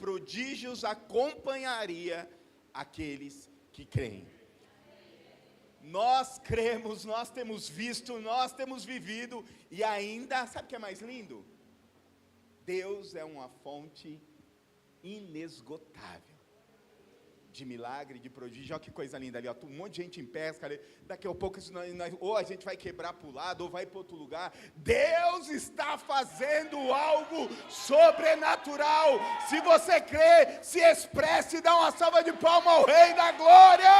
prodígios acompanharia aqueles que creem. Nós cremos, nós temos visto, nós temos vivido, e ainda, sabe o que é mais lindo? Deus é uma fonte inesgotável de milagre, de prodígio. Olha que coisa linda ali, ó, um monte de gente em pé, cara, daqui a pouco ou a gente vai quebrar para o lado, ou vai para outro lugar. Deus está fazendo algo sobrenatural. Se você crê, se expresse e dá uma salva de palmas ao Rei da Glória.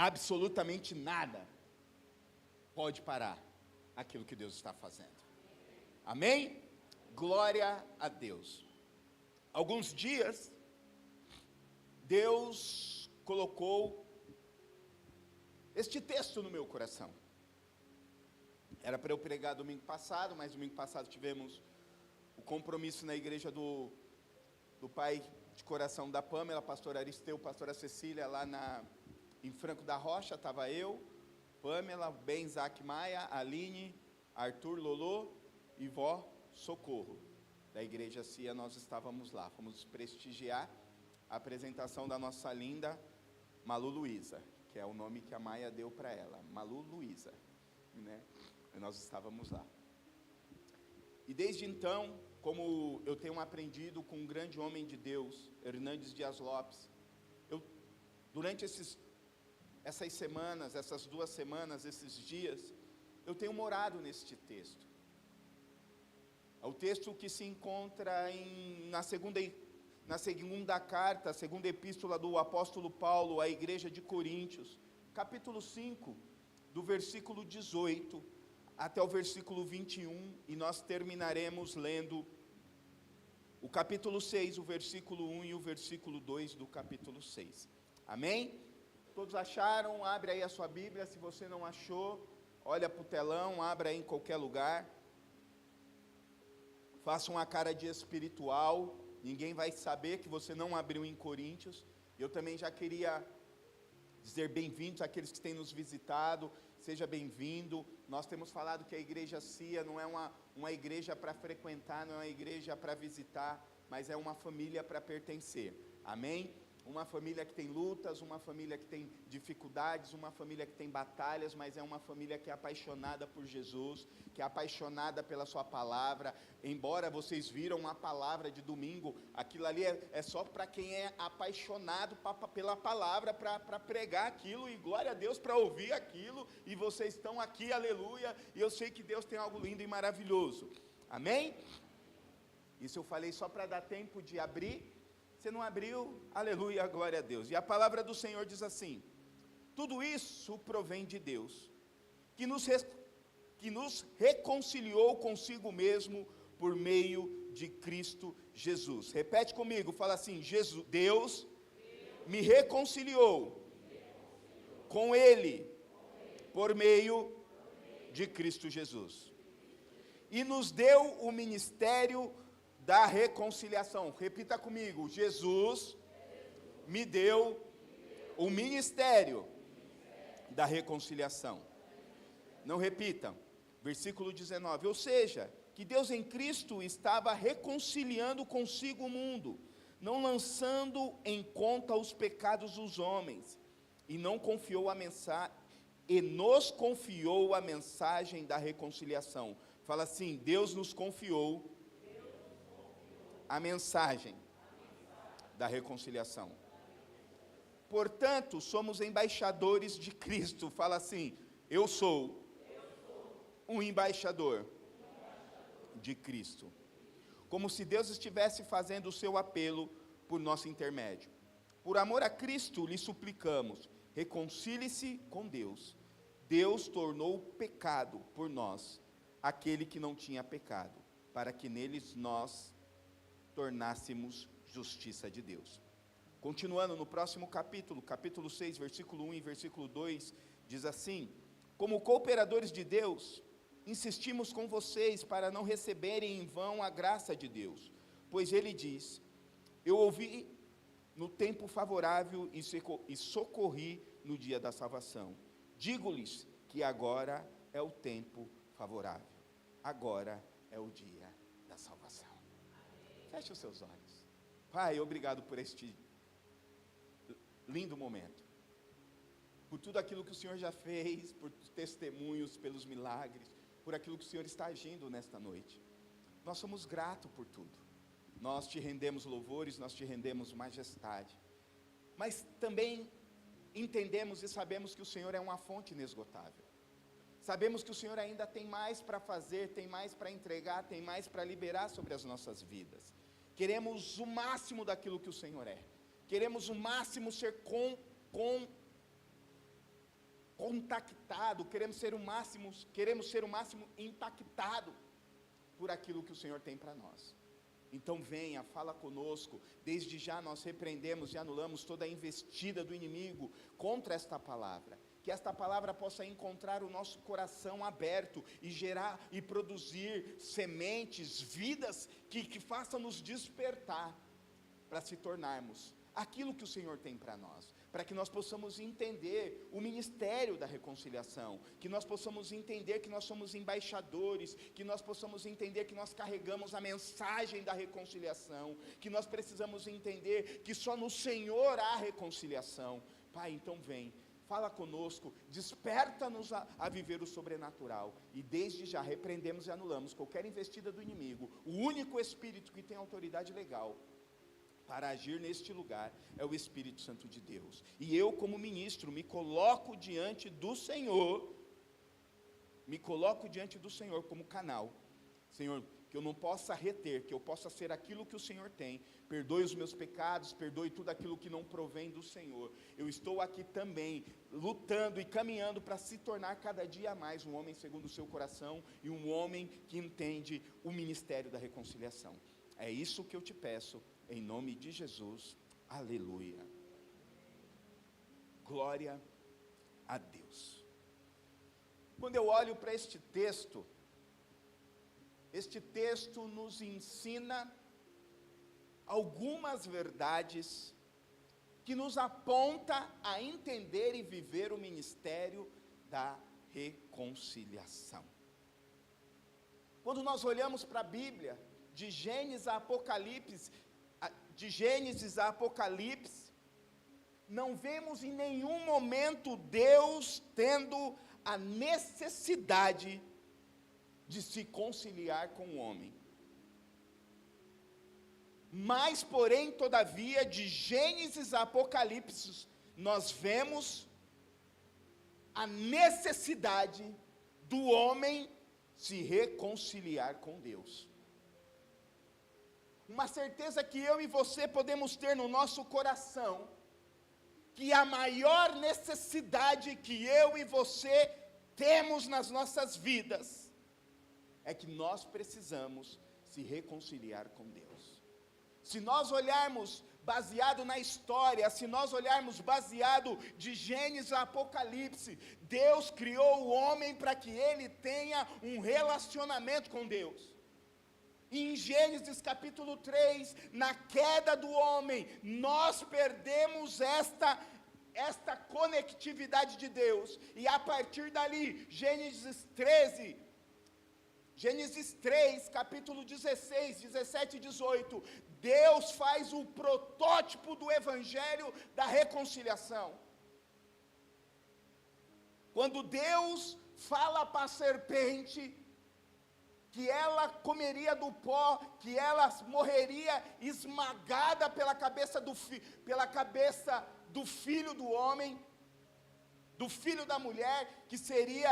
Absolutamente nada pode parar aquilo que Deus está fazendo. Amém? Glória a Deus. Alguns dias, Deus colocou este texto no meu coração. Era para eu pregar domingo passado, mas domingo passado tivemos o compromisso na igreja do pai de coração da Pâmela, pastor Aristeu, pastora Cecília, lá em Franco da Rocha. Estava eu, Pâmela, Ben, Isaac Maia, Aline, Arthur, Lolo e vó Socorro, da igreja CIA. Nós estávamos lá, fomos prestigiar a apresentação da nossa linda Malu Luísa, que é o nome que a Maia deu para ela, Malu Luísa, né? E nós estávamos lá. E desde então, como eu tenho aprendido com um grande homem de Deus, Hernandes Dias Lopes, durante essas semanas, essas 2 semanas, esses dias, eu tenho morado neste texto. É o texto que se encontra na segunda carta, a segunda epístola do apóstolo Paulo à igreja de Coríntios, capítulo 5, do versículo 18 até o versículo 21, e nós terminaremos lendo o capítulo 6, o versículo 1 e o versículo 2 do capítulo 6. Amém? Todos acharam? Abre aí a sua Bíblia. Se você não achou, olha para o telão, abra aí em qualquer lugar. Faça uma cara de espiritual, ninguém vai saber que você não abriu em Coríntios. Eu também já queria dizer bem-vindos àqueles que têm nos visitado. Seja bem-vindo. Nós temos falado que a igreja CIA não é uma igreja para frequentar, não é uma igreja para visitar, mas é uma família para pertencer. Amém? Uma família que tem lutas, uma família que tem dificuldades, uma família que tem batalhas, mas é uma família que é apaixonada por Jesus, que é apaixonada pela sua palavra. Embora vocês viram a palavra de domingo, aquilo ali é só para quem é apaixonado pela palavra, para pregar aquilo, e glória a Deus para ouvir aquilo, e vocês estão aqui, aleluia, e eu sei que Deus tem algo lindo e maravilhoso. Amém? Isso eu falei só para dar tempo de abrir. Você não abriu, aleluia, glória a Deus. E a palavra do Senhor diz assim: tudo isso provém de Deus, que nos reconciliou consigo mesmo por meio de Cristo Jesus. Repete comigo, fala assim: Deus me reconciliou com Ele por meio de Cristo Jesus. E nos deu o ministério da reconciliação. Repita comigo: Jesus me deu o ministério da reconciliação. Não repitam. Versículo 19. Ou seja, que Deus em Cristo estava reconciliando consigo o mundo, não lançando em conta os pecados dos homens, e nos confiou a mensagem da reconciliação. Fala assim: Deus nos confiou a mensagem da reconciliação. Portanto, somos embaixadores de Cristo. Fala assim: eu sou um embaixador de Cristo. Como se Deus estivesse fazendo o seu apelo por nosso intermédio. Por amor a Cristo, lhe suplicamos, reconcilie-se com Deus. Deus tornou pecado por nós aquele que não tinha pecado, para que neles nós tornássemos justiça de Deus. Continuando no próximo capítulo, capítulo 6, versículo 1 e versículo 2, diz assim: como cooperadores de Deus, insistimos com vocês para não receberem em vão a graça de Deus, pois ele diz: eu ouvi no tempo favorável e socorri no dia da salvação. Digo-lhes que agora é o tempo favorável. Agora é o dia da salvação. Feche os seus olhos. Pai, obrigado por este lindo momento, por tudo aquilo que o Senhor já fez, por testemunhos, pelos milagres, por aquilo que o Senhor está agindo nesta noite. Nós somos gratos por tudo. Nós te rendemos louvores, nós te rendemos majestade, mas também entendemos e sabemos que o Senhor é uma fonte inesgotável. Sabemos que o Senhor ainda tem mais para fazer, tem mais para entregar, tem mais para liberar sobre as nossas vidas. Queremos o máximo daquilo que o Senhor é. Queremos o máximo ser contactado, queremos ser o máximo impactado por aquilo que o Senhor tem para nós. Então venha, fala conosco. Desde já nós repreendemos e anulamos toda a investida do inimigo contra esta palavra. Que esta palavra possa encontrar o nosso coração aberto e gerar e produzir sementes, vidas que façam nos despertar para se tornarmos aquilo que o Senhor tem para nós, para que nós possamos entender o ministério da reconciliação, que nós possamos entender que nós somos embaixadores, que nós possamos entender que nós carregamos a mensagem da reconciliação, que nós precisamos entender que só no Senhor há reconciliação. Pai, então vem, fala conosco, desperta-nos a viver o sobrenatural, e desde já repreendemos e anulamos qualquer investida do inimigo. O único Espírito que tem autoridade legal para agir neste lugar é o Espírito Santo de Deus, e eu como ministro me coloco diante do Senhor, como canal, Senhor, que eu não possa reter, que eu possa ser aquilo que o Senhor tem. Perdoe os meus pecados, perdoe tudo aquilo que não provém do Senhor. Eu estou aqui também, lutando e caminhando para se tornar cada dia mais um homem segundo o seu coração, e um homem que entende o ministério da reconciliação. É isso que eu te peço, em nome de Jesus, aleluia, glória a Deus. Quando eu olho para este texto nos ensina algumas verdades que nos aponta a entender e viver o ministério da reconciliação. Quando nós olhamos para a Bíblia, de Gênesis a Apocalipse, não vemos em nenhum momento Deus tendo a necessidade de se conciliar com o homem. Mas, porém, todavia, de Gênesis a Apocalipse, nós vemos a necessidade do homem se reconciliar com Deus. Uma certeza que eu e você podemos ter no nosso coração, que a maior necessidade que eu e você temos nas nossas vidas, é que nós precisamos se reconciliar com Deus. Se nós olharmos baseado na história, se nós olharmos baseado de Gênesis a Apocalipse, Deus criou o homem para que ele tenha um relacionamento com Deus. Em Gênesis capítulo 3, na queda do homem, nós perdemos esta conectividade de Deus, e a partir dali, Gênesis 3, capítulo 16, 17 e 18, Deus faz o protótipo do evangelho da reconciliação. Quando Deus fala para a serpente que ela comeria do pó, que ela morreria esmagada pela cabeça do filho do homem, do filho da mulher, que seria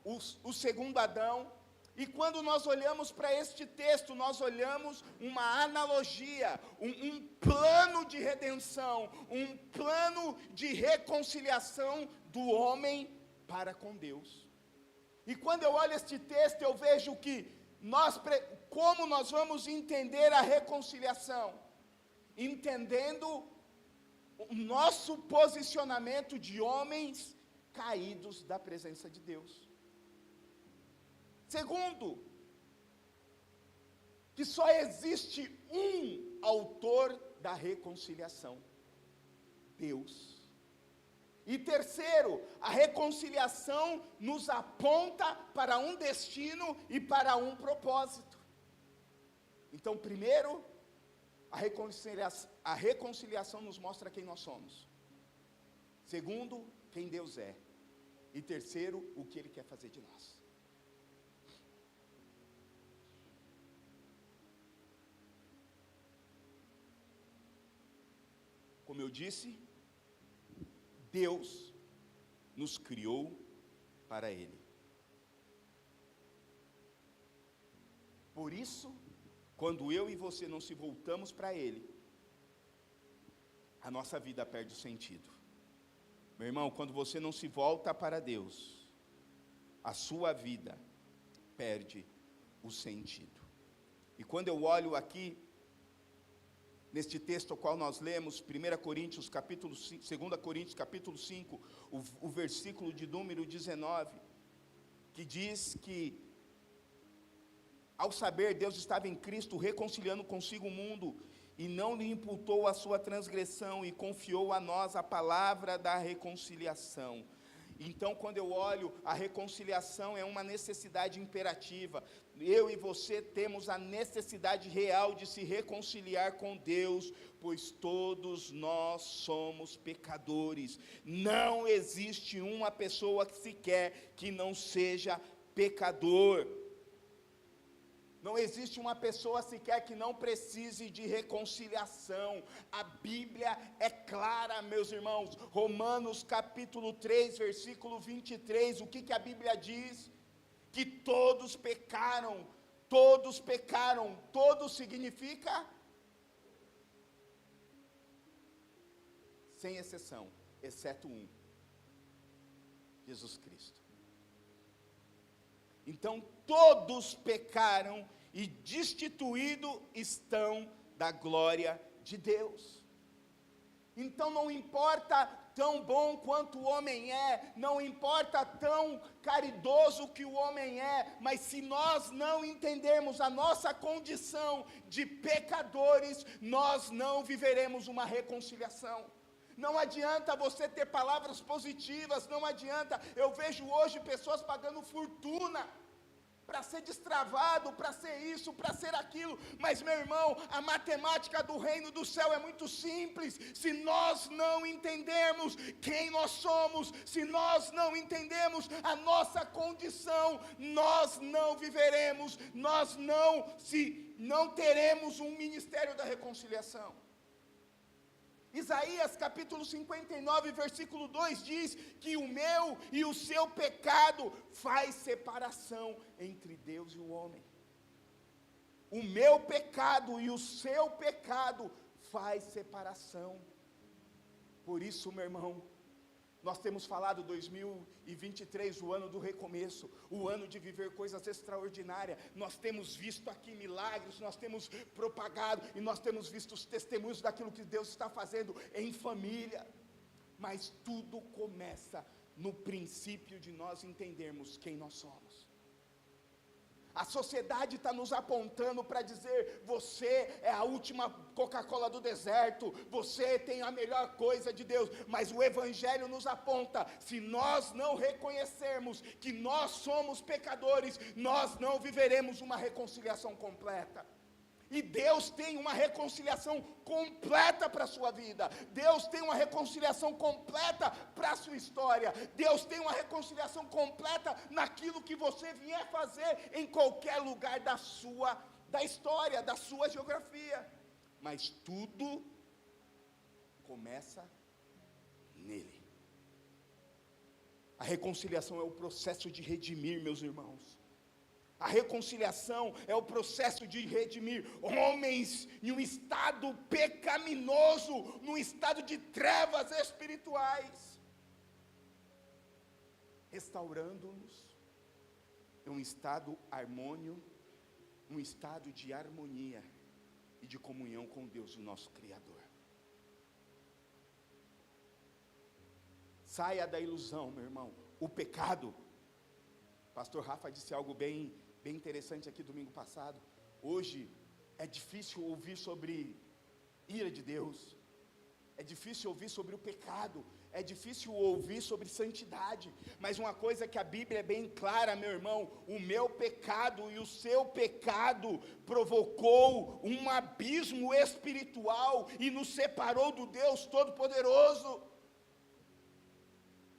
o segundo Adão. E quando nós olhamos para este texto, nós olhamos uma analogia, um plano de redenção, um plano de reconciliação do homem para com Deus. E quando eu olho este texto, eu vejo que como nós vamos entender a reconciliação? Entendendo o nosso posicionamento de homens caídos da presença de Deus. Segundo, que só existe um autor da reconciliação: Deus. E terceiro, a reconciliação nos aponta para um destino e para um propósito. Então, primeiro, a reconciliação nos mostra quem nós somos. Segundo, quem Deus é. E terceiro, o que Ele quer fazer de nós. Como eu disse, Deus nos criou para Ele. Por isso, quando eu e você não se voltamos para Ele, a nossa vida perde o sentido. Meu irmão, quando você não se volta para Deus, a sua vida perde o sentido. E quando eu olho aqui, neste texto ao qual nós lemos, 2 Coríntios capítulo 5, o versículo de número 19, que diz que, ao saber, Deus estava em Cristo reconciliando consigo o mundo, e não lhe imputou a sua transgressão, e confiou a nós a palavra da reconciliação. Então, quando eu olho, a reconciliação é uma necessidade imperativa. Eu e você temos a necessidade real de se reconciliar com Deus, pois todos nós somos pecadores. Não existe uma pessoa sequer que não seja pecador. Não existe uma pessoa sequer que não precise de reconciliação. A Bíblia é clara, meus irmãos. Romanos capítulo 3, versículo 23, o que a Bíblia diz? Que todos pecaram, todos significa, sem exceção, exceto um, Jesus Cristo. Então, todos pecaram e destituídos estão da glória de Deus. Então, não importa tão bom quanto o homem é, não importa tão caridoso que o homem é, mas se nós não entendermos a nossa condição de pecadores, nós não viveremos uma reconciliação. Não adianta você ter palavras positivas, não adianta. Eu vejo hoje pessoas pagando fortuna para ser destravado, para ser isso, para ser aquilo. Mas, meu irmão, a matemática do reino do céu é muito simples. Se nós não entendermos quem nós somos, se nós não entendemos a nossa condição, nós não viveremos, nós não teremos um ministério da reconciliação. Isaías capítulo 59, versículo 2 diz que o meu e o seu pecado faz separação entre Deus e o homem. O meu pecado e o seu pecado faz separação. Por isso, meu irmão, nós temos falado 2023, o ano do recomeço, o ano de viver coisas extraordinárias. Nós temos visto aqui milagres, nós temos propagado e nós temos visto os testemunhos daquilo que Deus está fazendo em família. Mas tudo começa no princípio de nós entendermos quem nós somos. A sociedade está nos apontando para dizer: você é a última Coca-Cola do deserto, você tem a melhor coisa de Deus. Mas o Evangelho nos aponta: se nós não reconhecermos que nós somos pecadores, nós não viveremos uma reconciliação completa. E Deus tem uma reconciliação completa para a sua vida. Deus tem uma reconciliação completa para a sua história. Deus tem uma reconciliação completa naquilo que você vier fazer em qualquer lugar da história, da sua geografia. Mas tudo começa nele. A reconciliação é o processo de redimir, meus irmãos. A reconciliação é o processo de redimir homens em um estado pecaminoso, num estado de trevas espirituais, restaurando-nos em um estado harmônio, um estado de harmonia e de comunhão com Deus, o nosso Criador. Saia da ilusão, meu irmão. O pecado, pastor Rafa disse algo bem interessante aqui domingo passado. Hoje é difícil ouvir sobre ira de Deus, é difícil ouvir sobre o pecado, é difícil ouvir sobre santidade, mas uma coisa que a Bíblia é bem clara, meu irmão: o meu pecado e o seu pecado provocou um abismo espiritual e nos separou do Deus Todo-Poderoso.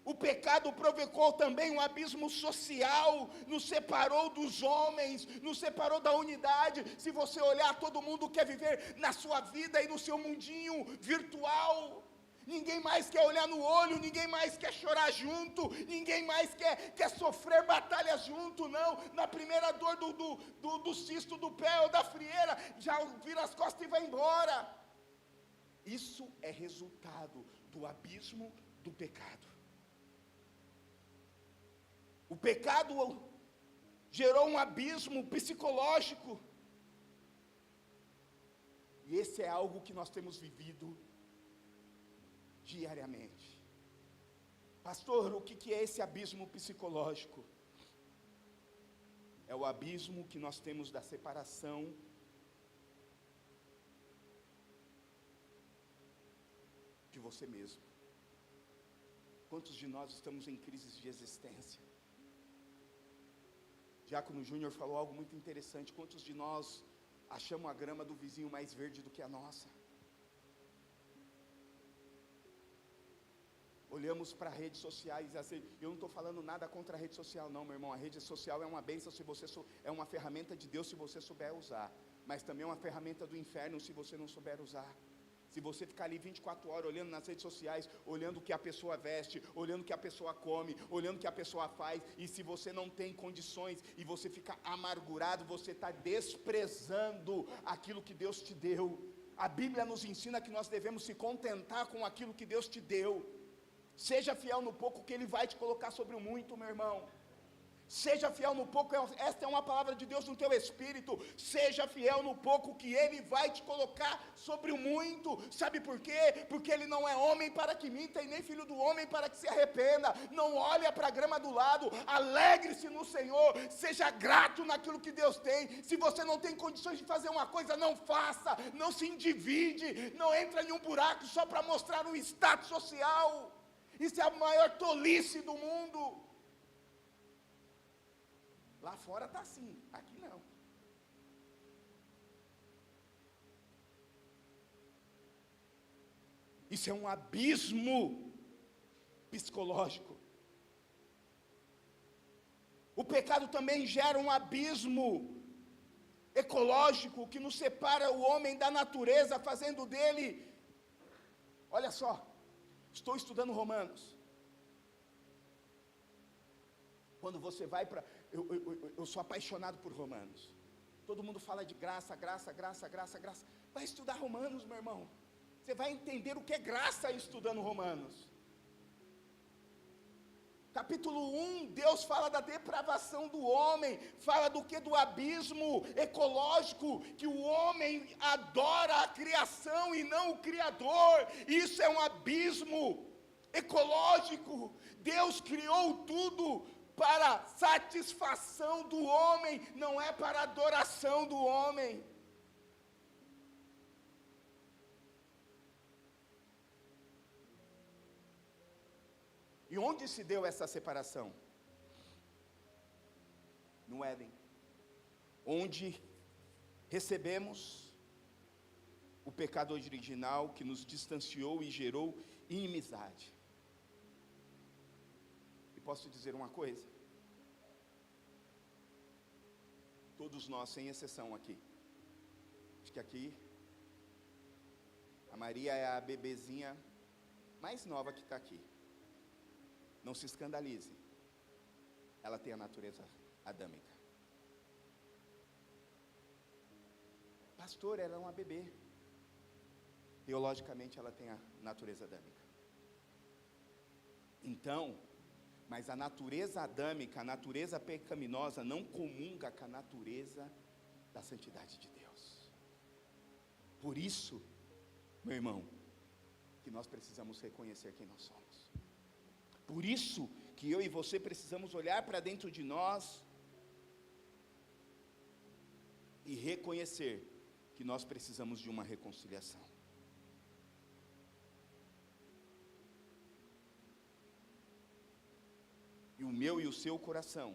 O pecado provocou também um abismo social, nos separou dos homens, nos separou da unidade. Se você olhar, todo mundo quer viver na sua vida e no seu mundinho virtual. Ninguém mais quer olhar no olho, ninguém mais quer chorar junto, ninguém mais quer sofrer batalha junto, não. Na primeira dor do cisto do pé ou da frieira, já vira as costas e vai embora. Isso é resultado do abismo do pecado. O pecado gerou um abismo psicológico. E esse é algo que nós temos vivido diariamente. Pastor, o que é esse abismo psicológico? É o abismo que nós temos da separação de você mesmo. Quantos de nós estamos em crises de existência? Diácono Júnior falou algo muito interessante. Quantos de nós achamos a grama do vizinho mais verde do que a nossa? Olhamos para redes sociais, assim, eu não estou falando nada contra a rede social não, meu irmão. A rede social é uma bênção se você é uma ferramenta de Deus se você souber usar, mas também é uma ferramenta do inferno se você não souber usar. Se você ficar ali 24 horas olhando nas redes sociais, olhando o que a pessoa veste, olhando o que a pessoa come, olhando o que a pessoa faz, e se você não tem condições e você fica amargurado, você está desprezando aquilo que Deus te deu. A Bíblia nos ensina que nós devemos se contentar com aquilo que Deus te deu. Seja fiel no pouco que Ele vai te colocar sobre o muito, meu irmão. Seja fiel no pouco, esta é uma palavra de Deus no teu espírito. Seja fiel no pouco que Ele vai te colocar sobre o muito. Sabe por quê? Porque Ele não é homem para que minta e nem filho do homem para que se arrependa. Não olha para a grama do lado, alegre-se no Senhor, seja grato naquilo que Deus tem. Se você não tem condições de fazer uma coisa, não faça, não se endivide, não entra em um buraco só para mostrar um status social. Isso é a maior tolice do mundo. Lá fora está assim, aqui não. Isso é um abismo psicológico. O pecado também gera um abismo ecológico que nos separa o homem da natureza, fazendo dele. Olha só, estou estudando Romanos. Quando você vai para... Eu sou apaixonado por Romanos. Todo mundo fala de graça, graça, graça, graça, graça. Vai estudar Romanos, meu irmão. Você vai entender o que é graça estudando Romanos. Capítulo 1, Deus fala da depravação do homem. Fala do que? Do abismo ecológico, que o homem adora a criação e não o Criador. Isso é um abismo ecológico. Deus criou tudo para satisfação do homem, não é para adoração do homem. E onde se deu essa separação? No Éden, onde recebemos o pecado original que nos distanciou e gerou inimizade. Posso dizer uma coisa? Todos nós, sem exceção aqui. Acho que aqui, a Maria é a bebezinha mais nova que está aqui. Não se escandalize. Ela tem a natureza adâmica. Pastor, ela é uma bebê. Teologicamente, ela tem a natureza adâmica. Então... Mas a natureza adâmica, a natureza pecaminosa, não comunga com a natureza da santidade de Deus. Por isso, meu irmão, que nós precisamos reconhecer quem nós somos. Por isso que eu e você precisamos olhar para dentro de nós e reconhecer que nós precisamos de uma reconciliação. e o meu e o seu coração.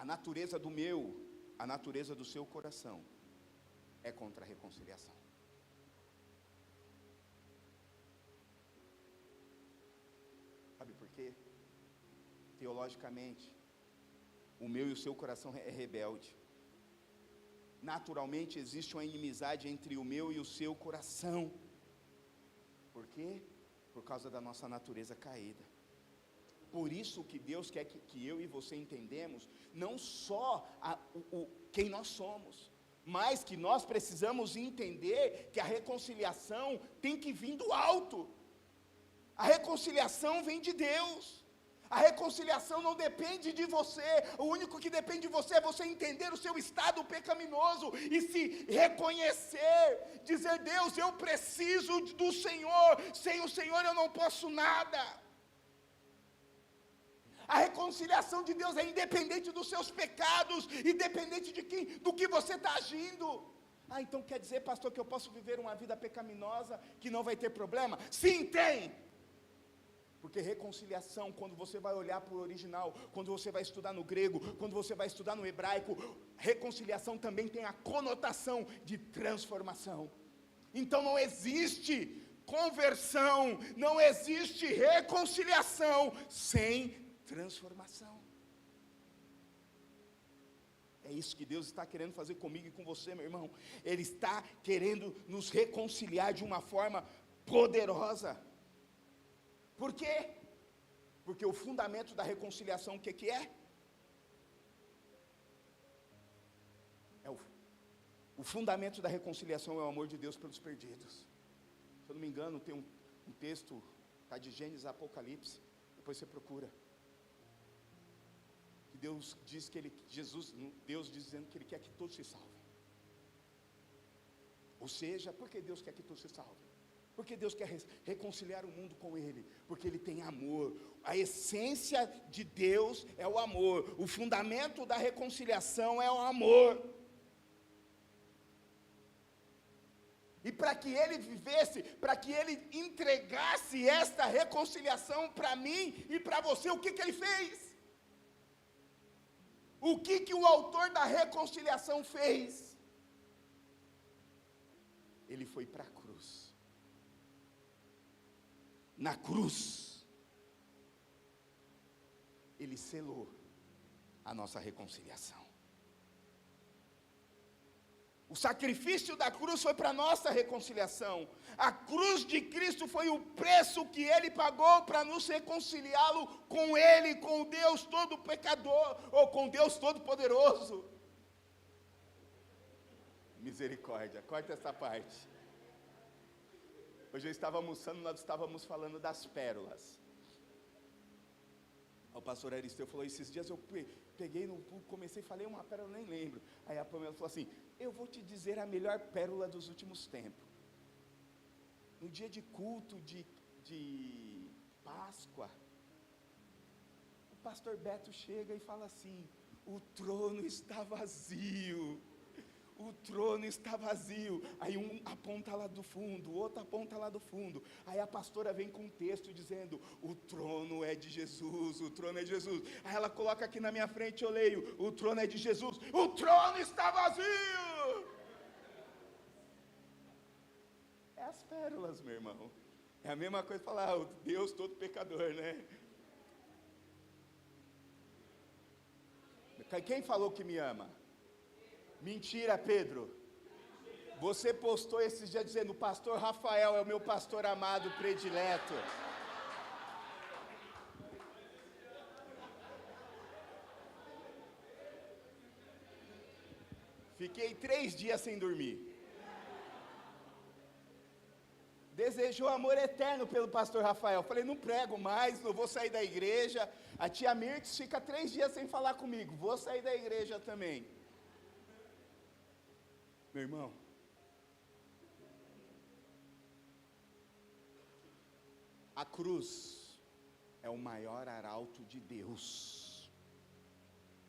A natureza do meu, a natureza do seu coração é contra a reconciliação. Sabe por quê? Teologicamente, o meu e o seu coração é rebelde. Naturalmente existe uma inimizade entre o meu e o seu coração. Por quê? Por causa da nossa natureza caída. Por isso que Deus quer que eu e você entendemos, não só quem nós somos, mas que nós precisamos entender que a reconciliação tem que vir do alto. A reconciliação vem de Deus. A reconciliação não depende de você. O único que depende de você é você entender o seu estado pecaminoso e se reconhecer, dizer: Deus, eu preciso do Senhor, sem o Senhor eu não posso nada. A reconciliação de Deus é independente dos seus pecados, independente do que você está agindo. Então quer dizer, pastor, que eu posso viver uma vida pecaminosa que não vai ter problema? Sim, tem. Porque reconciliação, quando você vai olhar para o original, quando você vai estudar no grego, quando você vai estudar no hebraico, reconciliação também tem a conotação de transformação. Então não existe conversão, não existe reconciliação sem transformação. É isso que Deus está querendo fazer comigo e com você, meu irmão. Ele está querendo nos reconciliar de uma forma poderosa. Por quê? Porque o fundamento da reconciliação, o que é? O fundamento da reconciliação é o amor de Deus pelos perdidos. Se eu não me engano, tem um texto, está de Gênesis a Apocalipse, depois você procura. Que Deus diz que Deus diz dizendo que Ele quer que todos se salvem. Ou seja, por que Deus quer que todos se salvem? Porque Deus quer reconciliar o mundo com Ele, porque Ele tem amor. A essência de Deus é o amor, o fundamento da reconciliação é o amor. E para que Ele vivesse, para que Ele entregasse esta reconciliação para mim e para você, o que Ele fez? O que o autor da reconciliação fez? Ele foi para a cruz. Na cruz, Ele selou a nossa reconciliação. O sacrifício da cruz foi para a nossa reconciliação. A cruz de Cristo foi o preço que Ele pagou para nos reconciliá-lo com Ele, com o Deus todo pecador, ou com Deus todo poderoso. Misericórdia, corta essa parte. Hoje eu estava almoçando, nós estávamos falando das pérolas. O pastor Aristeu falou: esses dias eu peguei, comecei a falar uma pérola, nem lembro. Aí a Pamela falou assim: eu vou te dizer a melhor pérola dos últimos tempos. No dia de culto de Páscoa, o pastor Beto chega e fala assim: o trono está vazio. O trono está vazio. Aí um aponta lá do fundo, o outro aponta lá do fundo. Aí a pastora vem com um texto dizendo: o trono é de Jesus, o trono é de Jesus. Aí ela coloca aqui na minha frente, eu leio: o trono é de Jesus, o trono está vazio. É as pérolas, meu irmão. É a mesma coisa falar: o Deus todo pecador, né? Quem falou que me ama? Mentira, Pedro. Você postou esses dias dizendo: o pastor Rafael é o meu pastor amado predileto. Fiquei 3 dias sem dormir. Desejou amor eterno pelo pastor Rafael. Falei: não prego mais, não vou sair da igreja. A tia Mirtes fica 3 dias sem falar comigo. Vou sair da igreja também. Meu irmão, a cruz é o maior arauto de Deus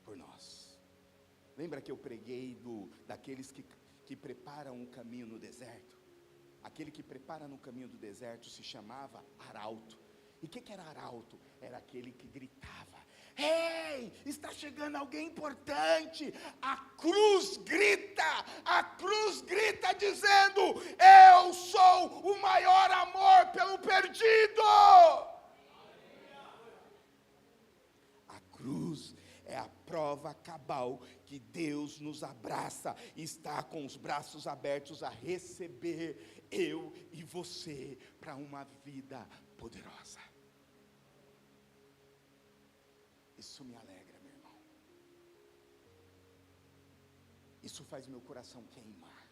por nós. Lembra que eu preguei daqueles que preparam um caminho no deserto? Aquele que prepara no caminho do deserto se chamava arauto. E o que era arauto? Era aquele que gritava: ei, está chegando alguém importante. A cruz grita dizendo: eu sou o maior amor pelo perdido. A cruz é a prova cabal que Deus nos abraça e está com os braços abertos a receber eu e você para uma vida poderosa. Isso me alegra, meu irmão. Isso faz meu coração queimar.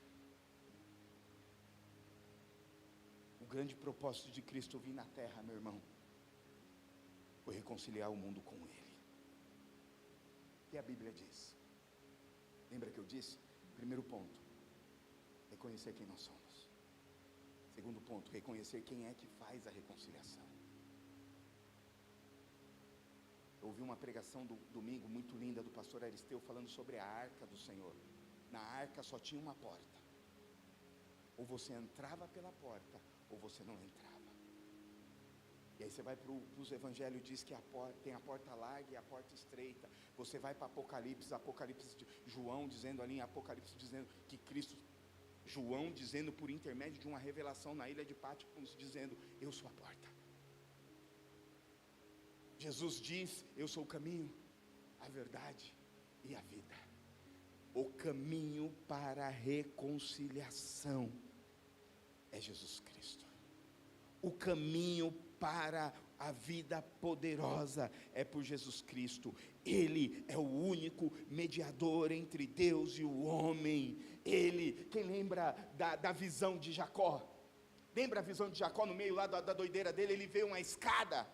O grande propósito de Cristo vir na terra, meu irmão, foi reconciliar o mundo com Ele. E a Bíblia diz, lembra que eu disse? Primeiro ponto, reconhecer quem nós somos. Segundo ponto, reconhecer quem é que faz a reconciliação. Eu ouvi uma pregação do domingo muito linda do pastor Aristeu falando sobre a arca do Senhor. Na arca só tinha uma porta. Ou você entrava pela porta, ou você não entrava. E aí você vai para os evangelhos, diz que tem a porta larga e a porta estreita. Você vai para Apocalipse de João dizendo ali em Apocalipse, dizendo que Cristo, João dizendo por intermédio de uma revelação na ilha de Patmos, dizendo: eu sou a porta. Jesus diz: eu sou o caminho, a verdade e a vida. O caminho para a reconciliação é Jesus Cristo. O caminho para a vida poderosa é por Jesus Cristo. Ele é o único mediador entre Deus e o homem. Quem lembra da visão de Jacó? Lembra a visão de Jacó no meio lá da doideira dele? Ele vê uma escada.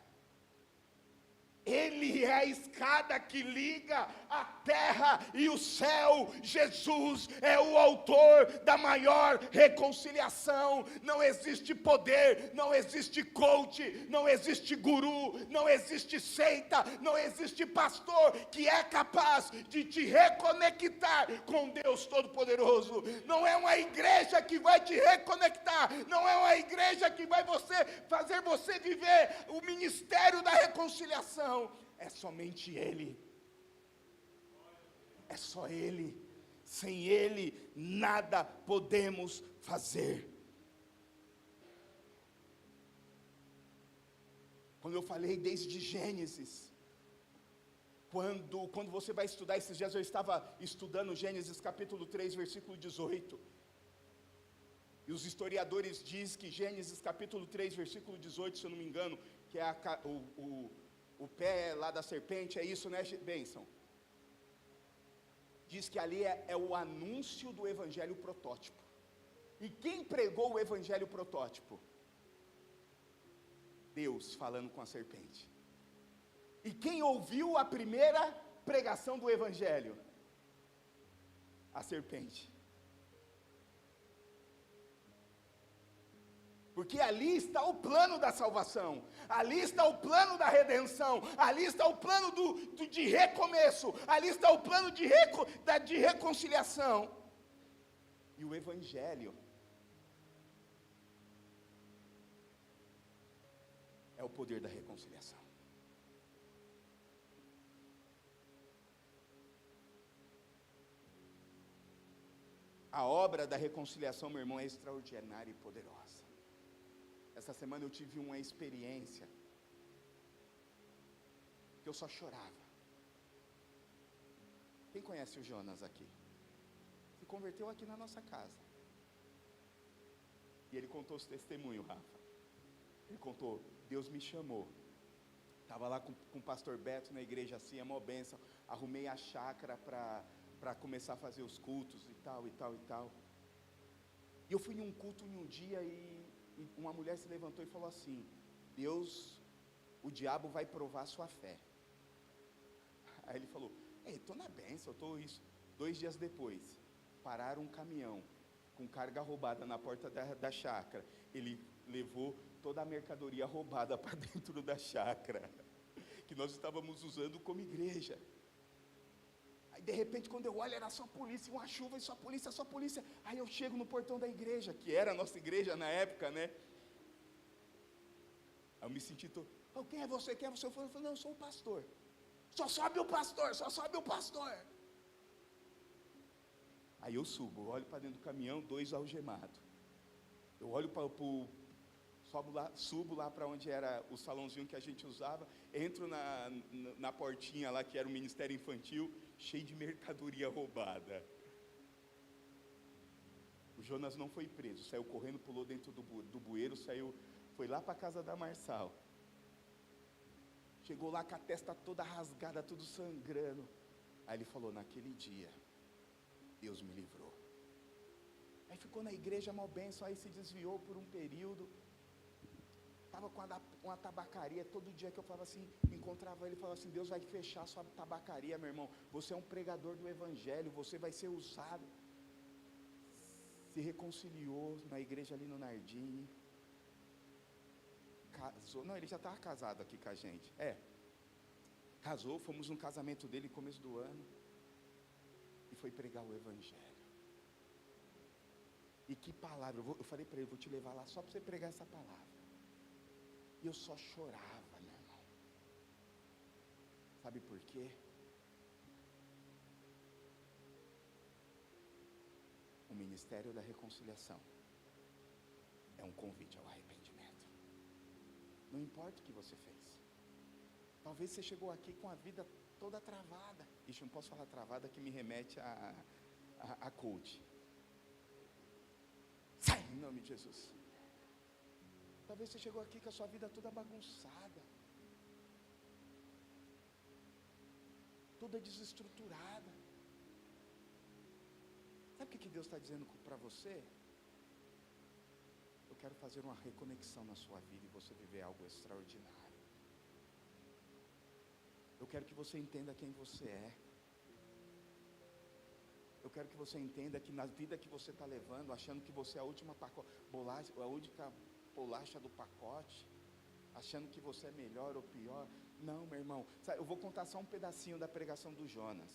Ele é a escada que liga a terra e o céu. Jesus é o autor da maior reconciliação. Não existe poder, não existe coach, não existe guru, não existe seita, não existe pastor que é capaz de te reconectar com Deus Todo-Poderoso. Não é uma igreja que vai te reconectar, não é uma igreja que vai fazer você viver o ministério da reconciliação. É somente Ele. É só Ele. Sem Ele nada podemos fazer. Quando eu falei desde Gênesis, quando você vai estudar, esses dias eu estava estudando Gênesis capítulo 3, versículo 18. E os historiadores dizem que Gênesis capítulo 3, versículo 18, se eu não me engano, que é o pé lá da serpente, é isso, né, Bênção? Diz que ali é o anúncio do evangelho protótipo. E quem pregou o evangelho protótipo? Deus falando com a serpente. E quem ouviu a primeira pregação do evangelho? A serpente. Porque ali está o plano da salvação, ali está o plano da redenção, ali está o plano de recomeço, ali está o plano de reconciliação. E o evangelho é o poder da reconciliação. A obra da reconciliação, meu irmão, é extraordinária e poderosa. Essa semana eu tive uma experiência que eu só chorava. Quem conhece o Jonas aqui? Se converteu aqui na nossa casa. E ele contou os testemunhos, Rafa. Ele contou: Deus me chamou. Estava lá com o pastor Beto na igreja assim, é mó bênção. Arrumei a chácara para começar a fazer os cultos e tal, e tal, e tal. E eu fui em um culto em um dia e uma mulher se levantou e falou assim: o diabo vai provar a sua fé. Aí ele falou: ei, estou na bênção, eu estou isso. 2 dias depois, pararam um caminhão com carga roubada na porta da chácara. Ele levou toda a mercadoria roubada para dentro da chácara, que nós estávamos usando como igreja. Aí de repente, quando eu olho, era só polícia, uma chuva, e só polícia, só polícia. Aí eu chego no portão da igreja, que era a nossa igreja na época, né? Aí eu me senti Oh, quem é você? Quem é você? Eu falei, não, eu sou o pastor. Só sobe o pastor, só sobe o pastor. Aí eu subo, olho para dentro do caminhão, 2 algemados. Eu olho subo lá para onde era o salãozinho que a gente usava, entro na portinha lá que era o Ministério Infantil, cheio de mercadoria roubada. O Jonas não foi preso, saiu correndo, pulou dentro do bueiro, foi lá para a casa da Marçal. Chegou lá com a testa toda rasgada, tudo sangrando. Aí ele falou, naquele dia, Deus me livrou. Aí ficou na igreja, mal benção, aí se desviou por um período. Estava com uma tabacaria, todo dia que eu falava assim, encontrava ele, falava assim, Deus vai fechar sua tabacaria, meu irmão. Você é um pregador do evangelho, você vai ser usado. Se reconciliou na igreja ali no Nardini. Casou, não, ele já estava casado aqui com a gente. Casou, fomos no casamento dele no começo do ano. E foi pregar o evangelho. E que palavra, eu falei para ele, vou te levar lá só para você pregar essa palavra. E eu só chorava, meu irmão. Sabe por quê? O Ministério da Reconciliação é um convite ao arrependimento. Não importa o que você fez. Talvez você chegou aqui com a vida toda travada. Ixi, não posso falar travada que me remete a coach. Sai em nome de Jesus. Talvez você chegou aqui com a sua vida toda bagunçada, toda desestruturada. Sabe o que Deus está dizendo para você? Eu quero fazer uma reconexão na sua vida e você viver algo extraordinário. Eu quero que você entenda quem você é. Eu quero que você entenda que na vida que você está levando, achando que você é a última bolacha do pacote, achando que você é melhor ou pior. Não, meu irmão, sabe, eu vou contar só um pedacinho da pregação do Jonas.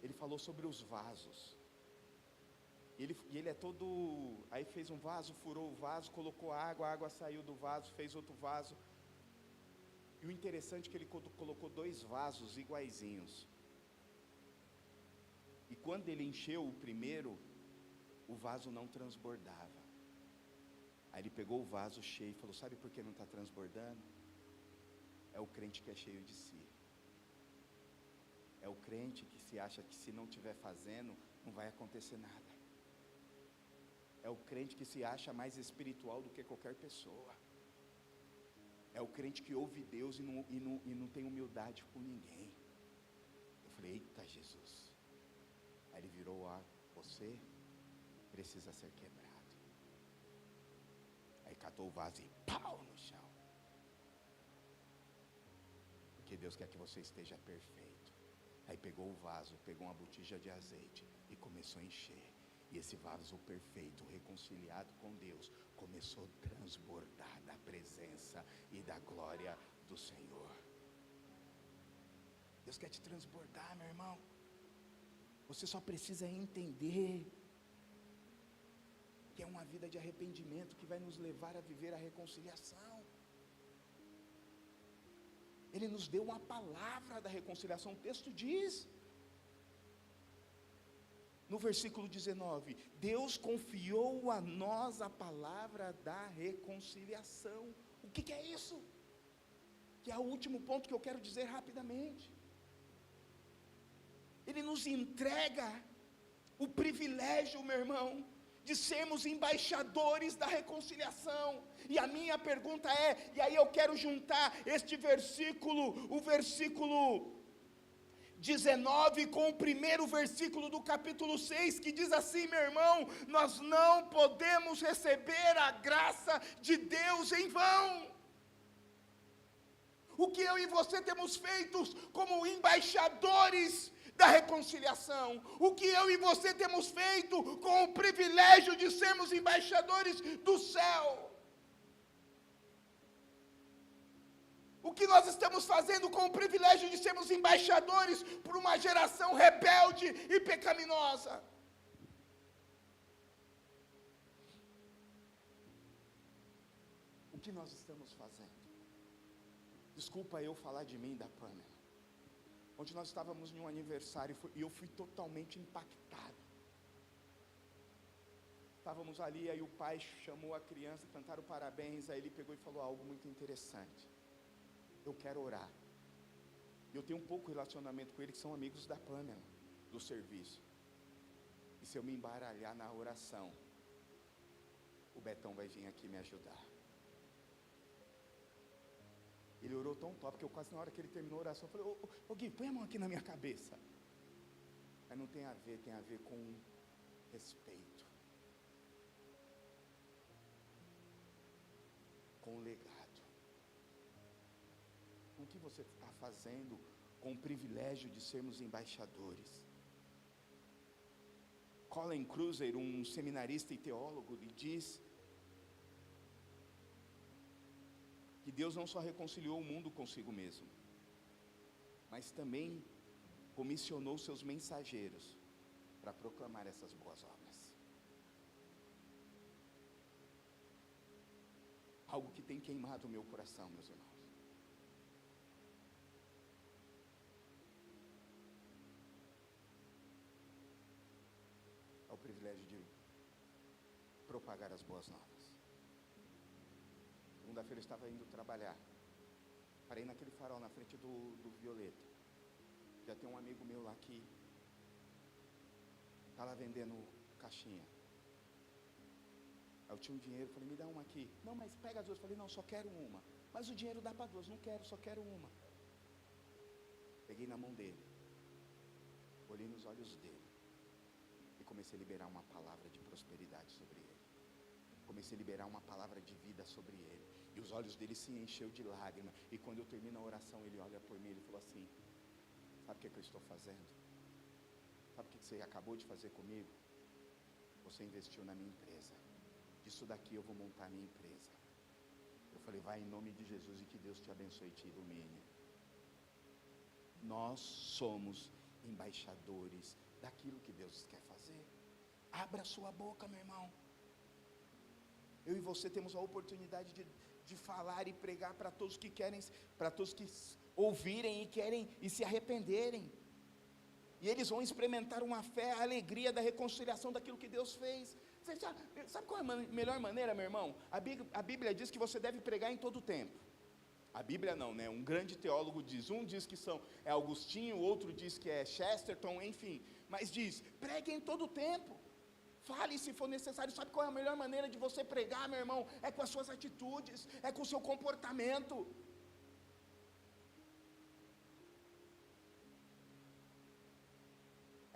Ele falou sobre os vasos. Ele é todo, aí fez um vaso, furou o vaso, colocou água, a água saiu do vaso, fez outro vaso. E o interessante é que ele colocou 2 vasos iguaizinhos. E quando ele encheu o primeiro, o vaso não transbordava. Aí ele pegou o vaso cheio e falou, sabe por que não está transbordando? É o crente que é cheio de si. É o crente que se acha que se não estiver fazendo, não vai acontecer nada. É o crente que se acha mais espiritual do que qualquer pessoa. É o crente que ouve Deus e não tem humildade com ninguém. Eu falei, eita Jesus. Aí ele virou, você precisa ser quebrado. Aí catou o vaso e pau no chão. Porque Deus quer que você esteja perfeito. Aí pegou o vaso, pegou uma botija de azeite e começou a encher. E esse vaso perfeito, reconciliado com Deus, começou a transbordar da presença e da glória do Senhor. Deus quer te transbordar, meu irmão. Você só precisa entender que é uma vida de arrependimento que vai nos levar a viver a reconciliação. Ele nos deu uma palavra da reconciliação. O texto diz, no versículo 19, Deus confiou a nós a palavra da reconciliação. O que é isso? Que é o último ponto que eu quero dizer rapidamente. Ele nos entrega o privilégio, meu irmão, de sermos embaixadores da reconciliação. E a minha pergunta é, e aí eu quero juntar este versículo, o versículo 19 com o primeiro versículo do capítulo 6, que diz assim, meu irmão, nós não podemos receber a graça de Deus em vão. O que eu e você temos feito como embaixadores da reconciliação, o que eu e você temos feito com o privilégio de sermos embaixadores do céu, o que nós estamos fazendo com o privilégio de sermos embaixadores por uma geração rebelde e pecaminosa. O que nós estamos fazendo? desculpa eu falar de mim, da Pamela. Onde nós estávamos em um aniversário e eu fui totalmente impactado. Estávamos ali, aí o pai chamou a criança, cantaram parabéns, aí ele pegou e falou algo muito interessante. Eu quero orar. Eu tenho um pouco relacionamento com ele, que são amigos da Pamela, do serviço. E se eu me embaralhar na oração, o Betão vai vir aqui me ajudar. Ele orou tão top que eu quase na hora que ele terminou a oração, eu falei, ô Gui, põe a mão aqui na minha cabeça. Mas não tem a ver com respeito, com o legado, com o que você está fazendo, com o privilégio de sermos embaixadores. Colin Cruiser, um seminarista e teólogo, lhe diz que Deus não só reconciliou o mundo consigo mesmo, mas também comissionou seus mensageiros para proclamar essas boas obras. Algo que tem queimado o meu coração, meus irmãos. É o privilégio de propagar as boas novas. Segunda-feira eu estava indo trabalhar. Parei naquele farol na frente do Violeta. Já tem um amigo meu lá que está lá vendendo caixinha. Aí eu tinha um dinheiro, falei, me dá uma aqui. Não, mas pega as duas. Falei, não, só quero uma. Mas o dinheiro dá para duas, não quero, só quero uma. Peguei na mão dele, olhei nos olhos dele e comecei a liberar uma palavra de prosperidade sobre ele. Comecei a liberar uma palavra de vida sobre ele. E os olhos dele se encheu de lágrimas. E quando eu termino a oração, ele olha por mim e ele falou assim, sabe o que eu estou fazendo? Sabe o que você acabou de fazer comigo? Você investiu na minha empresa. Disso daqui eu vou montar a minha empresa. Eu falei, vai em nome de Jesus e que Deus te abençoe e te ilumine. Nós somos embaixadores daquilo que Deus quer fazer. Abra sua boca, meu irmão. Eu e você temos a oportunidade de falar e pregar para todos que querem, para todos que ouvirem e querem e se arrependerem. E eles vão experimentar uma fé, a alegria da reconciliação daquilo que Deus fez. Você sabe qual é a melhor maneira, meu irmão? A Bíblia diz que você deve pregar em todo o tempo. A Bíblia não, né? Um grande teólogo diz, um diz que é Agostinho, o outro diz que é Chesterton, enfim. Mas diz, pregue em todo o tempo. Fale se for necessário. Sabe qual é a melhor maneira de você pregar, meu irmão? É com as suas atitudes, é com o seu comportamento.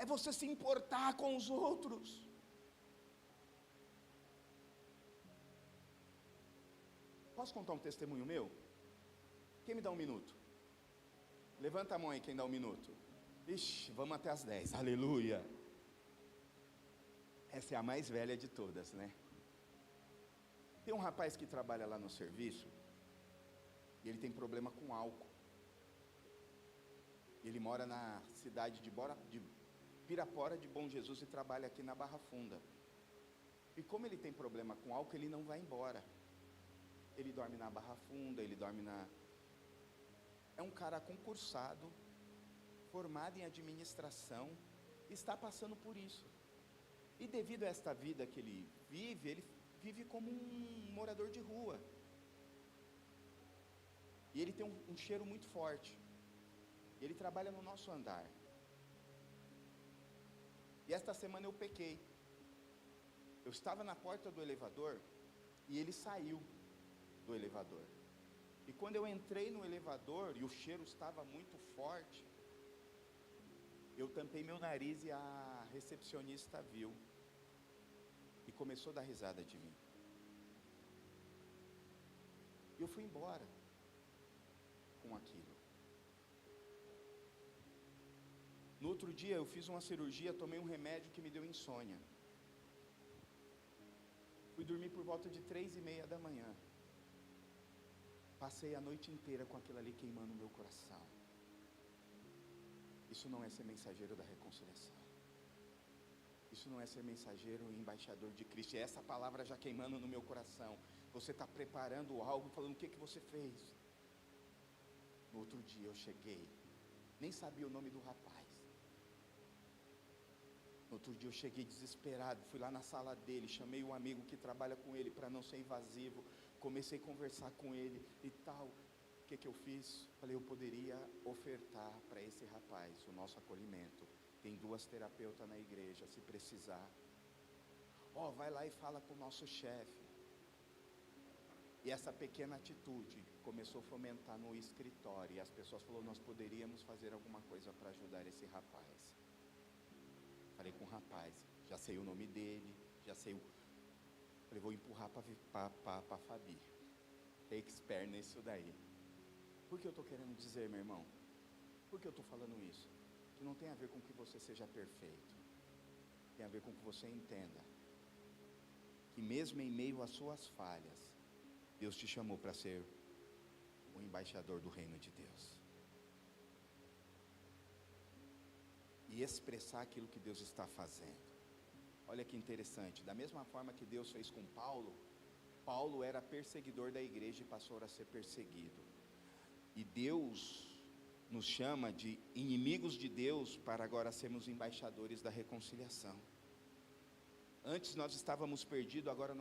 É você se importar com os outros. Posso contar um testemunho meu? Quem me dá um minuto? Levanta a mão aí quem dá um minuto. Ixi, vamos até as 10, aleluia. Essa é a mais velha de todas, né? Tem um rapaz que trabalha lá no serviço, e ele tem problema com álcool. Ele mora na cidade de Pirapora de Bom Jesus e trabalha aqui na Barra Funda. E como ele tem problema com álcool, ele não vai embora. Ele dorme na Barra Funda, ele dorme na... É um cara concursado, formado em administração, está passando por isso. E devido a esta vida que ele vive como um morador de rua. E ele tem um cheiro muito forte. E ele trabalha no nosso andar. E esta semana eu pequei. Eu estava na porta do elevador e ele saiu do elevador. E quando eu entrei no elevador e o cheiro estava muito forte, eu tampei meu nariz e a recepcionista viu. E começou a dar risada de mim. E eu fui embora com aquilo. No outro dia eu fiz uma cirurgia, tomei um remédio que me deu insônia. Fui dormir por volta de 3:30 da manhã. Passei a noite inteira com aquilo ali queimando o meu coração. Isso não é ser mensageiro da reconciliação. Isso não é ser mensageiro e embaixador de Cristo. É essa palavra já queimando no meu coração. Você está preparando algo, falando o que você fez. No outro dia eu cheguei, nem sabia o nome do rapaz. No outro dia eu cheguei desesperado, fui lá na sala dele, chamei um amigo que trabalha com ele para não ser invasivo, comecei a conversar com ele e tal. O que eu fiz? Falei, eu poderia ofertar para esse rapaz o nosso acolhimento. Tem 2 terapeutas na igreja, se precisar. Vai lá e fala com o nosso chefe. E essa pequena atitude começou a fomentar no escritório, e as pessoas falaram, nós poderíamos fazer alguma coisa para ajudar esse rapaz. Falei com o rapaz, já sei o nome dele, já sei o... Falei, vou empurrar para a Fabi, expert nisso daí. Por que eu estou querendo dizer, meu irmão? Por que eu estou falando isso? Que não tem a ver com que você seja perfeito, tem a ver com que você entenda que mesmo em meio às suas falhas, Deus te chamou para ser o embaixador do reino de Deus. E expressar aquilo que Deus está fazendo. Olha que interessante, da mesma forma que Deus fez com Paulo, Paulo era perseguidor da igreja e passou a ser perseguido. E Deus nos chama de inimigos de Deus para agora sermos embaixadores da reconciliação. Antes nós estávamos perdidos, agora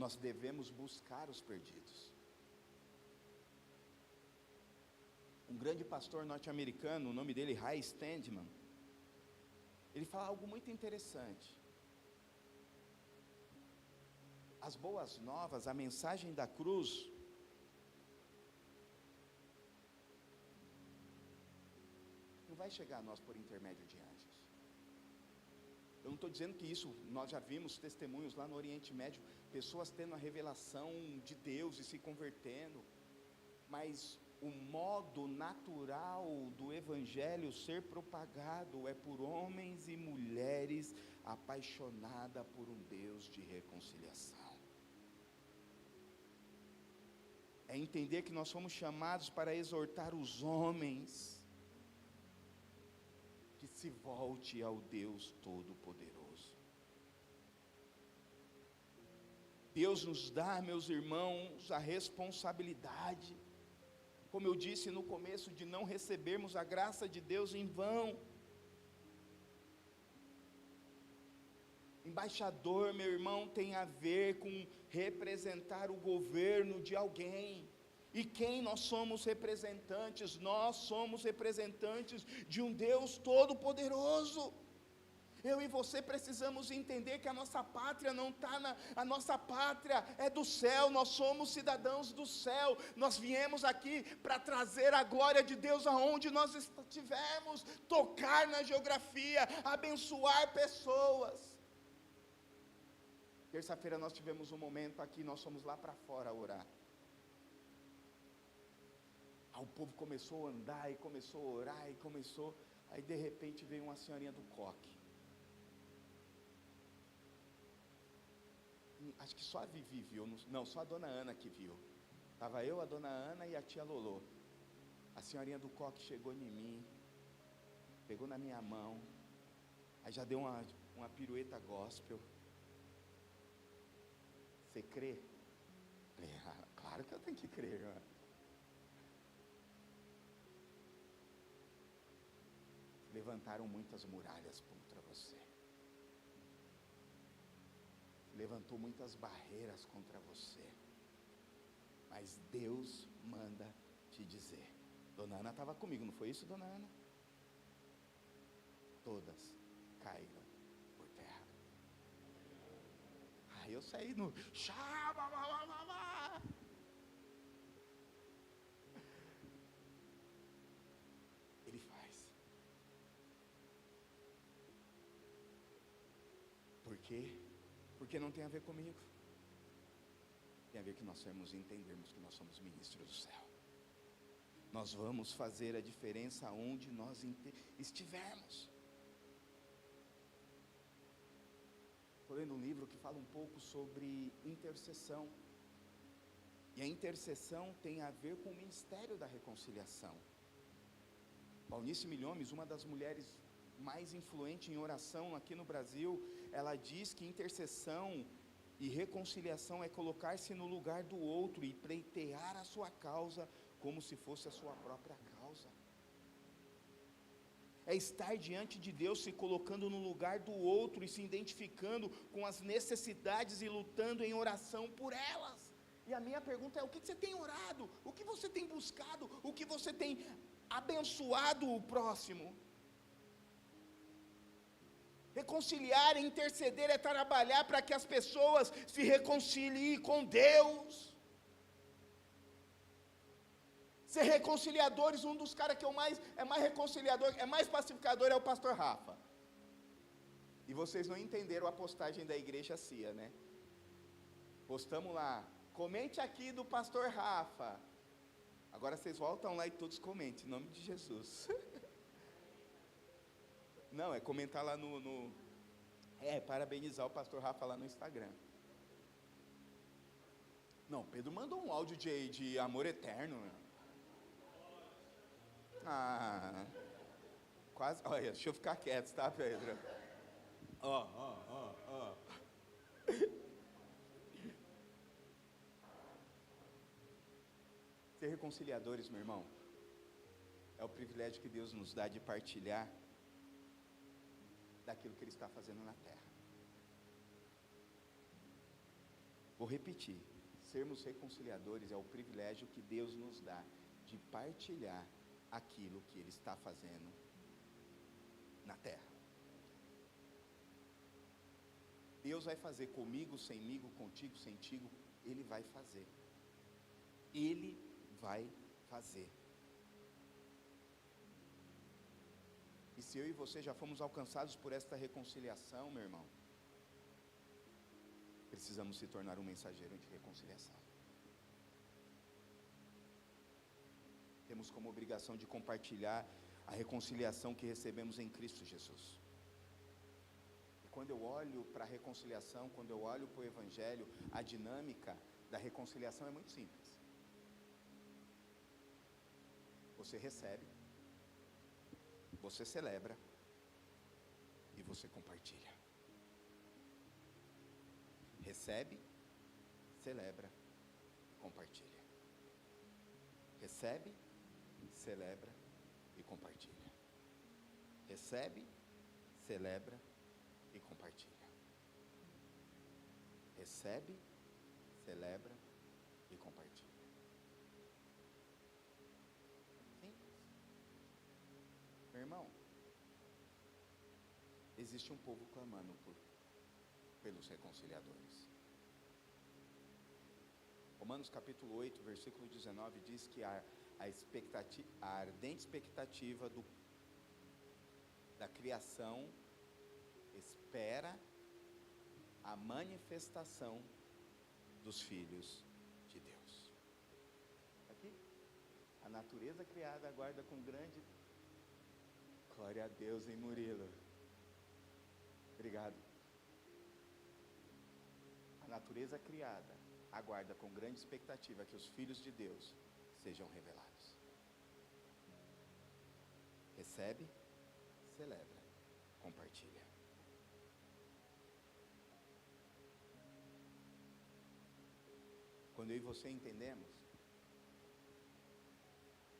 nós devemos buscar os perdidos. Um grande pastor norte-americano, o nome dele é Ray Standman, ele fala algo muito interessante. As boas novas, a mensagem da cruz, não vai chegar a nós por intermédio de anjos. Eu não estou dizendo que isso, nós já vimos testemunhos lá no Oriente Médio, pessoas tendo a revelação de Deus e se convertendo, mas o modo natural do Evangelho ser propagado é por homens e mulheres apaixonados por um Deus de reconciliação. É entender que nós somos chamados para exortar os homens que se volte ao Deus Todo-Poderoso. Deus nos dá, meus irmãos, a responsabilidade, como eu disse no começo, de não recebermos a graça de Deus em vão. Embaixador, meu irmão, tem a ver com representar o governo de alguém. E quem nós somos representantes? Nós somos representantes de um Deus Todo-Poderoso. Eu e você precisamos entender que a nossa pátria não está a nossa pátria é do céu, nós somos cidadãos do céu, nós viemos aqui para trazer a glória de Deus aonde nós estivermos, tocar na geografia, abençoar pessoas. Terça-feira nós tivemos um momento aqui, nós fomos lá para fora orar. O povo começou a andar e começou a orar e começou, aí de repente veio uma senhorinha do coque. Acho que só a Vivi viu, não, só a dona Ana que viu. Estava eu, a dona Ana e a tia Lolô. A senhorinha do coque chegou em mim, pegou na minha mão, aí já deu uma pirueta gospel. Você crê? Falei, claro que eu tenho que crer, irmã. Levantaram muitas muralhas contra você. Levantou muitas barreiras contra você. Mas Deus manda te dizer. Dona Ana estava comigo, não foi isso, dona Ana? Todas caíram por terra. Aí eu saí no... Ele faz. Por quê? Porque não tem a ver comigo. Tem a ver que nós temos entendermos que nós somos ministros do céu. Nós vamos fazer a diferença onde nós estivermos. Estou lendo um livro que fala um pouco sobre intercessão. E a intercessão tem a ver com o ministério da reconciliação. Valnice Milhomes, uma das mulheres mais influentes em oração aqui no Brasil, ela diz que intercessão e reconciliação é colocar-se no lugar do outro e pleitear a sua causa como se fosse a sua própria causa. É estar diante de Deus, se colocando no lugar do outro e se identificando com as necessidades e lutando em oração por elas. E a minha pergunta é: o que você tem orado? O que você tem buscado? O que você tem abençoado o próximo? Reconciliar, interceder é trabalhar para que as pessoas se reconciliem com Deus. Ser reconciliadores, um dos caras que é mais reconciliador, é mais pacificador, é o pastor Rafa. E vocês não entenderam a postagem da igreja CIA, né? Postamos lá: comente aqui do pastor Rafa. Agora vocês voltam lá e todos comentem, em nome de Jesus. Não, é comentar lá parabenizar o pastor Rafa lá no Instagram. Não, Pedro mandou um áudio de amor eterno. Quase, olha, deixa eu ficar quieto, tá, Pedro? Ser reconciliadores, meu irmão, é o privilégio que Deus nos dá de partilhar daquilo que Ele está fazendo na terra. Vou repetir: sermos reconciliadores é o privilégio que Deus nos dá de partilhar aquilo que Ele está fazendo na terra. Deus vai fazer comigo, semigo, contigo, sentigo. Ele vai fazer. Ele vai fazer. E se eu e você já fomos alcançados por esta reconciliação, meu irmão, precisamos se tornar um mensageiro de reconciliação. Temos como obrigação de compartilhar a reconciliação que recebemos em Cristo Jesus. E quando eu olho para a reconciliação, quando eu olho para o Evangelho, a dinâmica da reconciliação é muito simples. Você recebe, você celebra e você compartilha. Recebe, celebra, compartilha. Recebe, celebra e compartilha. Recebe, celebra e compartilha. Recebe, celebra e compartilha. Simples. Meu irmão, existe um povo clamando pelos reconciliadores. Romanos capítulo 8, versículo 19 diz que a ardente expectativa da criação espera a manifestação dos filhos de Deus. Aqui, a natureza criada aguarda com grande... Glória a Deus, hein, Murilo? Obrigado. A natureza criada aguarda com grande expectativa que os filhos de Deus sejam revelados. Recebe, celebra, compartilha. Quando eu e você entendemos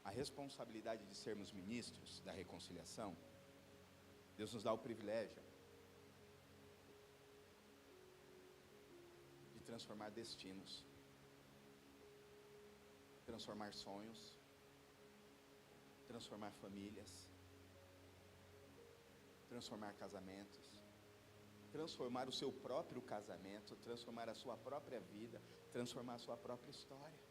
a responsabilidade de sermos ministros da reconciliação, Deus nos dá o privilégio de transformar destinos, transformar sonhos, transformar famílias, transformar casamentos, transformar o seu próprio casamento, transformar a sua própria vida, transformar a sua própria história.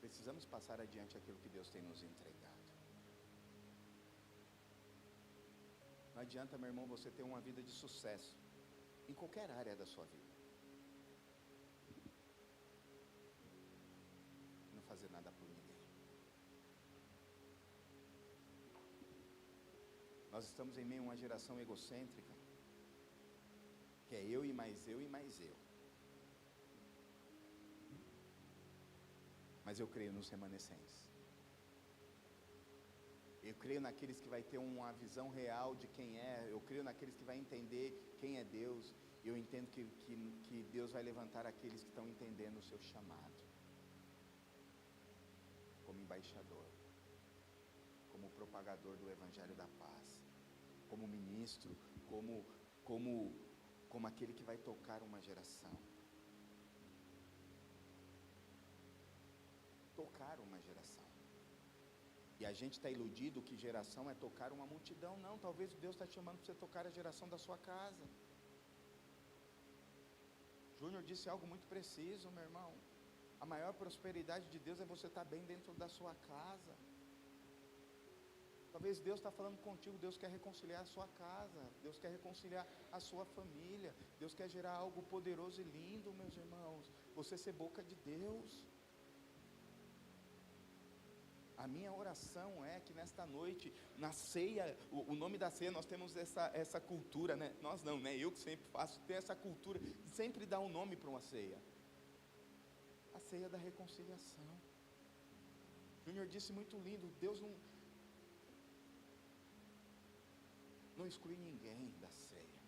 Precisamos passar adiante aquilo que Deus tem nos entregado. Não adianta, meu irmão, você ter uma vida de sucesso em qualquer área da sua vida, não fazer nada por ninguém. Nós estamos em meio a uma geração egocêntrica, que é eu e mais eu e mais eu. Mas eu creio nos remanescentes. Eu creio naqueles que vai ter uma visão real de quem é. Eu creio naqueles que vai entender quem é Deus. Eu entendo que Deus vai levantar aqueles que estão entendendo o seu chamado, como embaixador, como propagador do Evangelho da Paz, como ministro, como aquele que vai tocar uma geração. Tocar uma geração. E a gente está iludido que geração é tocar uma multidão. Não, talvez Deus está te chamando para você tocar a geração da sua casa. Júnior disse algo muito preciso, meu irmão. A maior prosperidade de Deus é você estar bem dentro da sua casa. Talvez Deus está falando contigo, Deus quer reconciliar a sua casa, Deus quer reconciliar a sua família, Deus quer gerar algo poderoso e lindo, meus irmãos. Você ser boca de Deus. A minha oração é que nesta noite, na ceia, o nome da ceia, nós temos essa cultura, né? Nós não, né? Eu que sempre faço, tem essa cultura de sempre dar um nome para uma ceia. A ceia da reconciliação. Júnior disse muito lindo, Deus não exclui ninguém da ceia.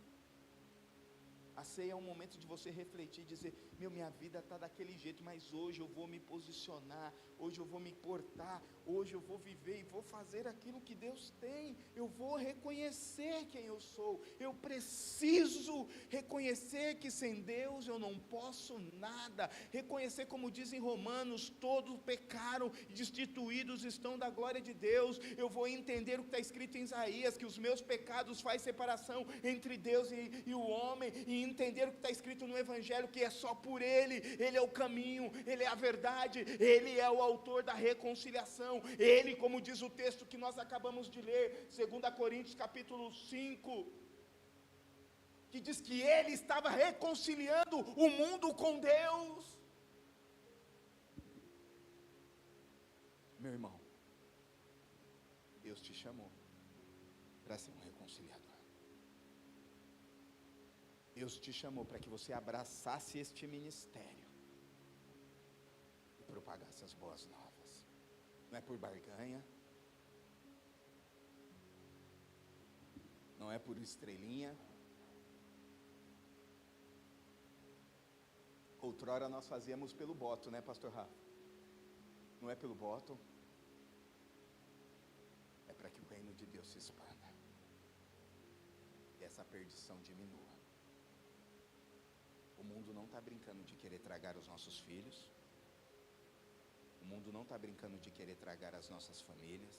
A ceia é um momento de você refletir e dizer, minha vida está daquele jeito, mas hoje eu vou me posicionar, hoje eu vou me portar, hoje eu vou viver e vou fazer aquilo que Deus tem, eu vou reconhecer quem eu sou, eu preciso reconhecer que sem Deus eu não posso nada, reconhecer como diz em Romanos, todos pecaram e destituídos estão da glória de Deus. Eu vou entender o que está escrito em Isaías, que os meus pecados faz separação entre Deus e o homem, e entender o que está escrito no Evangelho, que é só por Ele é o caminho, Ele é a verdade, Ele é o autor da reconciliação, Ele, como diz o texto que nós acabamos de ler, 2 Coríntios capítulo 5, que diz que Ele estava reconciliando o mundo com Deus. Meu irmão, Deus te chamou para ser um reconciliador. Deus te chamou para que você abraçasse este ministério e propagasse as boas novas. Não é por barganha, não é por estrelinha. Outrora nós fazíamos pelo voto, né, pastor Rafa? Não é pelo voto, é para que o reino de Deus se expanda e essa perdição diminua. O mundo não está brincando de querer tragar os nossos filhos. O mundo não está brincando de querer tragar as nossas famílias.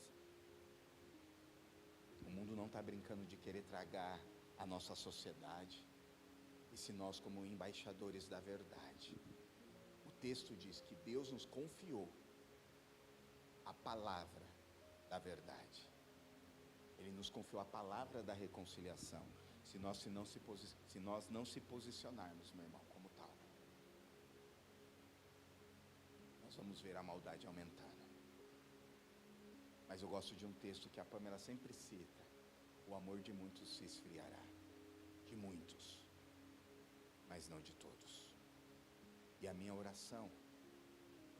O mundo não está brincando de querer tragar a nossa sociedade. E se nós, como embaixadores da verdade, o texto diz que Deus nos confiou a palavra da verdade. Ele nos confiou a palavra da reconciliação. Se nós não se posicionarmos, meu irmão, como tal, nós vamos ver a maldade aumentando. Mas eu gosto de um texto que a Pamela sempre cita: o amor de muitos se esfriará, de muitos, mas não de todos. E a minha oração,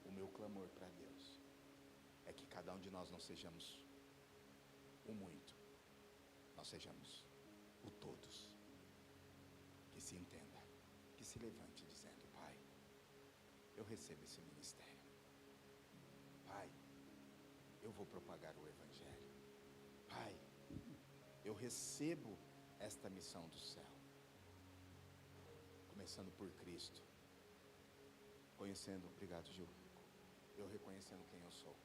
o meu clamor para Deus, é que cada um de nós não sejamos o muito, nós sejamos o todos, que se entenda, que se levante dizendo: Pai, eu recebo esse ministério, Pai, eu vou propagar o Evangelho, Pai, eu recebo esta missão do céu, começando por Cristo, obrigado Gil, eu reconhecendo quem eu sou,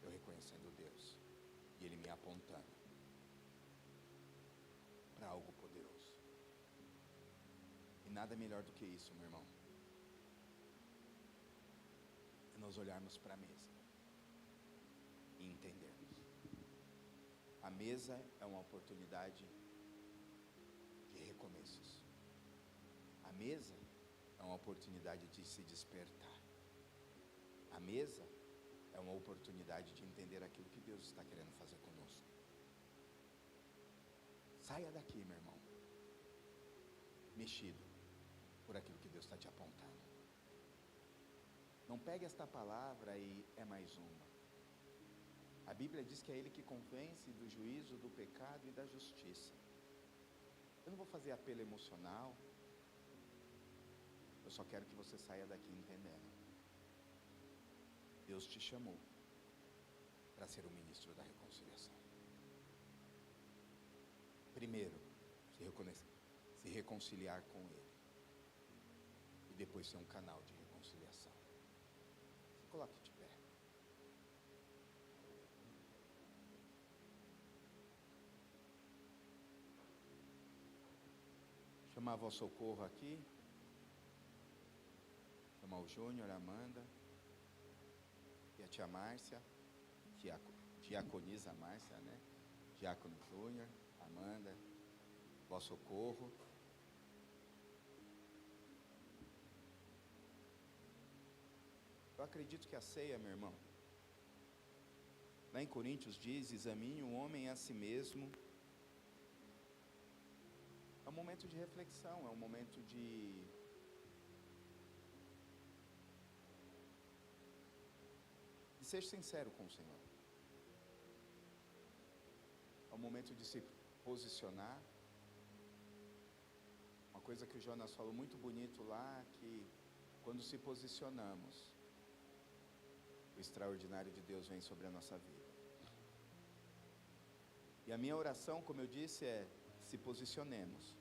eu reconhecendo Deus, e Ele me apontando para algo poderoso. E nada melhor do que isso, meu irmão, é nós olharmos para a mesa e entendermos. A mesa é uma oportunidade de recomeços. A mesa é uma oportunidade de se despertar. A mesa é uma oportunidade de entender aquilo que Deus está querendo fazer conosco. Saia daqui, meu irmão, mexido por aquilo que Deus está te apontando. Não pegue esta palavra e é mais uma. A Bíblia diz que é Ele que convence do juízo, do pecado e da justiça. Eu não vou fazer apelo emocional. Eu só quero que você saia daqui entendendo. Deus te chamou para ser o ministro da reconciliação. Primeiro, se reconciliar com Ele. E depois ser um canal de reconciliação. Se coloque de pé. Chamar a voz socorro aqui. Chamar o Júnior, a Amanda. E a tia Márcia. Diaconisa Márcia, né? Diácono Júnior, Amanda. Voz socorro. Eu acredito que a ceia, meu irmão, lá em Coríntios diz: examine o homem a si mesmo. É um momento de reflexão, é um momento de ser sincero com o Senhor. É um momento de se posicionar. Uma coisa que o Jonas falou muito bonito lá, que quando se posicionamos, o extraordinário de Deus vem sobre a nossa vida. E a minha oração, como eu disse, é: se posicionemos.